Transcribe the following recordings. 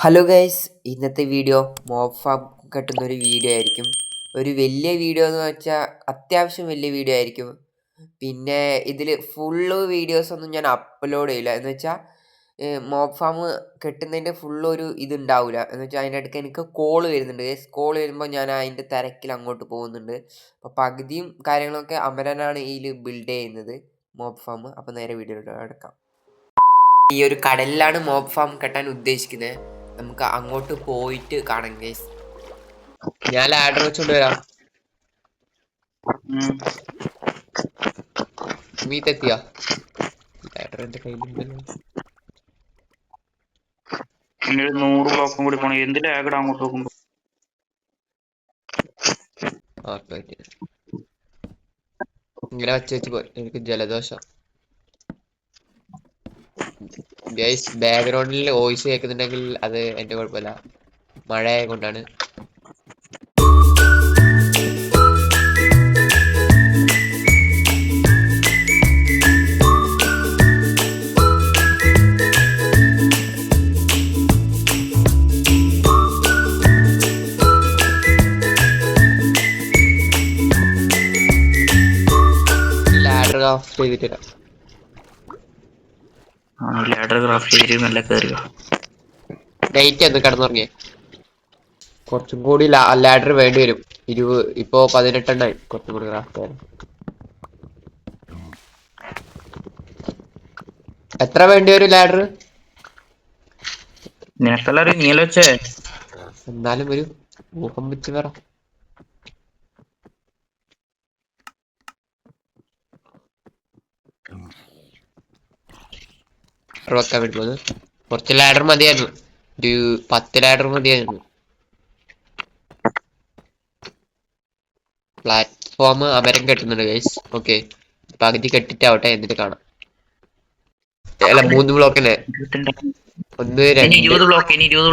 Hello guys, ഇന്നത്തെ video mob farm കെട്ടുന്നൊരു video ആയിരിക്കും. ഒരു വലിയ വീഡിയോ എന്ന് വെച്ചാൽ അത്യാവശ്യം വലിയ വീഡിയോ ആയിരിക്കും. പിന്നെ ഇതിൽ ഫുള്ള് വീഡിയോസൊന്നും ഞാൻ അപ്ലോഡ് ചെയ്യില്ല. എന്ന് വെച്ചാൽ മോബ് ഫാം കെട്ടുന്നതിൻ്റെ ഫുള്ളൊരു ഇതുണ്ടാവില്ല. എന്ന് വെച്ചാൽ അതിൻ്റെ ഇടയ്ക്ക് എനിക്ക് കോൾ വരുന്നുണ്ട്. കോൾ വരുമ്പോൾ ഞാൻ അതിൻ്റെ തിരക്കിൽ അങ്ങോട്ട് പോകുന്നുണ്ട്. അപ്പോൾ പകുതിയും കാര്യങ്ങളൊക്കെ അമരനാണ് ഇതിൽ ബിൽഡ് ചെയ്യുന്നത് മോബ് ഫാം. അപ്പോൾ നേരെ വീഡിയോയിലോട്ട് എടുക്കാം. ഈ ഒരു കടലിലാണ് മോബ് ഫാം കെട്ടാൻ ഉദ്ദേശിക്കുന്നത്. നമുക്ക് അങ്ങോട്ട് പോയിട്ട് കാണാം ഗൈസ്. ഞാൻ ലാഡർ വെച്ചോണ്ട് വരാം. മീത്തെത്തിയാ ലാഡർ എന്റെ കയ്യിലുണ്ടല്ലോ. 100 ബ്ലോക്കും കൂടി പോണം. എന്തിലാ ആകട അങ്ങോട്ട് നോക്കുമ്പോ ഇങ്ങനെ വെച്ച് പോയി. എനിക്ക് ജലദോഷം ഗൈസ്. ബാക്ക്ഗ്രൗണ്ടിൽ വോയിസ് കേൾക്കുന്നുണ്ടെങ്കിൽ അത് എന്റെ കുഴപ്പമില്ല, മഴ കൊണ്ടാണ്. ലാഡർ ഓഫ് ചെയ്തിട്ടില്ല. ലാഡർ ക്രാഫ്റ്റ് ചെയ്ത് നല്ല കയറുക. നൈറ്റ് ഒന്ന് കിടന്നുറങ്ങിയേ. കുറച്ചും കൂടി ലാഡർ വേണ്ടി വരും. ഇപ്പോ 18 കുറച്ചും കൂടി ക്രാഫ്റ്റ് ചെയ്യാൻ. എത്ര വേണ്ടി വരും ലാഡർ? നിനക്കെല്ലാരും നീല വെച്ചേ. എന്നാലും ഒരു ഊഹം വെച്ച് പറ. വെക്കാൻ വേണ്ടി പോകുന്നത് കുറച്ച് ലാഡർ മതിയായിരുന്നു. ഒരു 10 ലാഡർ മതിയായിരുന്നു. പ്ലാറ്റ്ഫോം അമരം കെട്ടുന്നുണ്ട് ഗൈസ്. ഓക്കെ, പകുതി കെട്ടിട്ടാവട്ടെ, എന്നിട്ട് കാണാം. അല്ല, 3 ബ്ലോക്കിനെ 1 2 20 ബ്ലോക്ക്. 20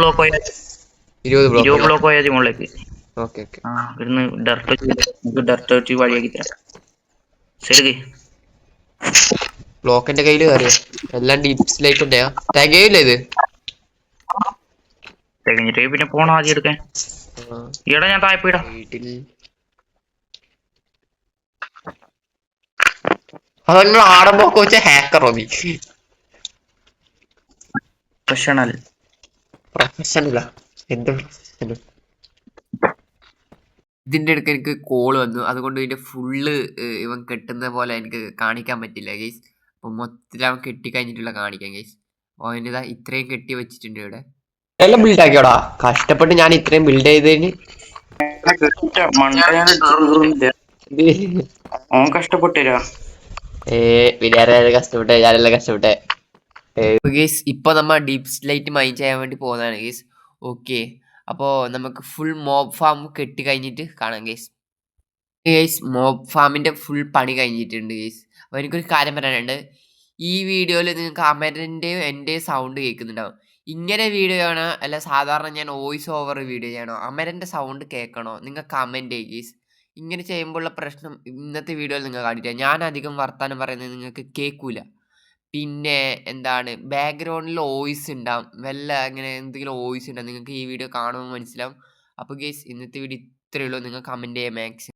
ബ്ലോക്ക് പോയാൽ മുകളിലേക്ക്. Okay okay. ഇവിടുന്ന് ഡർട്ട് വെച്ച് വഴിയാക്കി തരാം. ശരി, ബ്ലോക്ക് എന്റെ കയ്യിൽ കയറിയോ? എല്ലാം ഡീപ് സ്ലൈറ്റ് തന്നെയാ. തികയില്ല ഇത്. തികഞ്ഞിട്ട് പിന്നെ പോണം ആദ്യം എടുക്കാൻ. ഈടെ ഞാൻ താഴെപ്പോയിടാ. നിങ്ങൾ ആടമ്പോക്കെ വെച്ച ഹാക്കറോ നീ? പ്രൊഫഷണലാ? എന്ത് പ്രൊഫഷണൽ? ഇതിന്റെ ഇടയ്ക്ക് എനിക്ക് കോൾ വന്നു, അതുകൊണ്ട് ഇതിന്റെ ഫുള്ള് ഇവൻ കെട്ടുന്ന പോലെ എനിക്ക് കാണിക്കാൻ പറ്റില്ല ഗൈസ്. അപ്പൊ മൊത്തത്തിൽ അവൻ കെട്ടി കഴിഞ്ഞിട്ടുള്ള കാണിക്കാം ഗൈസ്. അവനിതാ ഇത്രയും കെട്ടി വെച്ചിട്ടുണ്ട് ഇവിടെ. എല്ലാം ബിൽഡ് ആക്കിയോടാ, കഷ്ടപ്പെട്ട് ഞാൻ ഇത്രയും ബിൽഡ് ചെയ്തതിന്. കഷ്ടപ്പെട്ടുരാ. കഷ്ടപ്പെട്ടെ, ഞാനെല്ലാം കഷ്ടപ്പെട്ടെ ഗൈസ്. ഇപ്പൊ നമ്മ ഡീപ് സ്ലൈറ്റ് മൈൻ ചെയ്യാൻ വേണ്ടി പോകുന്നതാണ് ഗൈസ്. ഓക്കെ, അപ്പോൾ നമുക്ക് ഫുൾ മോബ് ഫാം കെട്ടി കഴിഞ്ഞിട്ട് കാണാം ഗൈസ്. ഗൈസ്, മോബ് ഫാമിൻ്റെ ഫുൾ പണി കഴിഞ്ഞിട്ടുണ്ട് ഗൈസ്. അപ്പോൾ എനിക്കൊരു കാര്യം പറയാനുണ്ട്. ഈ വീഡിയോയിൽ നിങ്ങൾക്ക് അമരൻ്റെയും എൻ്റെയും സൗണ്ട് കേൾക്കുന്നുണ്ടാവും. ഇങ്ങനെ വീഡിയോ ആണോ അല്ല സാധാരണ ഞാൻ വോയിസ് ഓവർ വീഡിയോ ചെയ്യണോ? അമരൻ്റെ സൗണ്ട് കേൾക്കണോ? നിങ്ങൾ കമൻറ്റ് ചെയ്യുക ഗൈസ്. ഇങ്ങനെ ചെയ്യുമ്പോഴുള്ള പ്രശ്നം ഇന്നത്തെ വീഡിയോയിൽ നിങ്ങൾ കാണില്ല. ഞാൻ അധികം വർത്താനം പറയുന്നത് നിങ്ങൾക്ക് കേൾക്കൂല. പിന്നെ എന്താണ്, ബാക്ക്ഗ്രൗണ്ടിൽ വോയിസ് ഉണ്ടാവും. അങ്ങനെ എന്തെങ്കിലും വോയിസ് ഉണ്ടാവും. നിങ്ങൾക്ക് ഈ വീഡിയോ കാണുമ്പോൾ മനസ്സിലാവും. അപ്പോൾ ഗൈസ്, ഇന്നത്തെ വീഡിയോ ഇത്രയേ ഉള്ളൂ. നിങ്ങൾ കമൻറ്റ് ചെയ്യുക മാക്സിമം.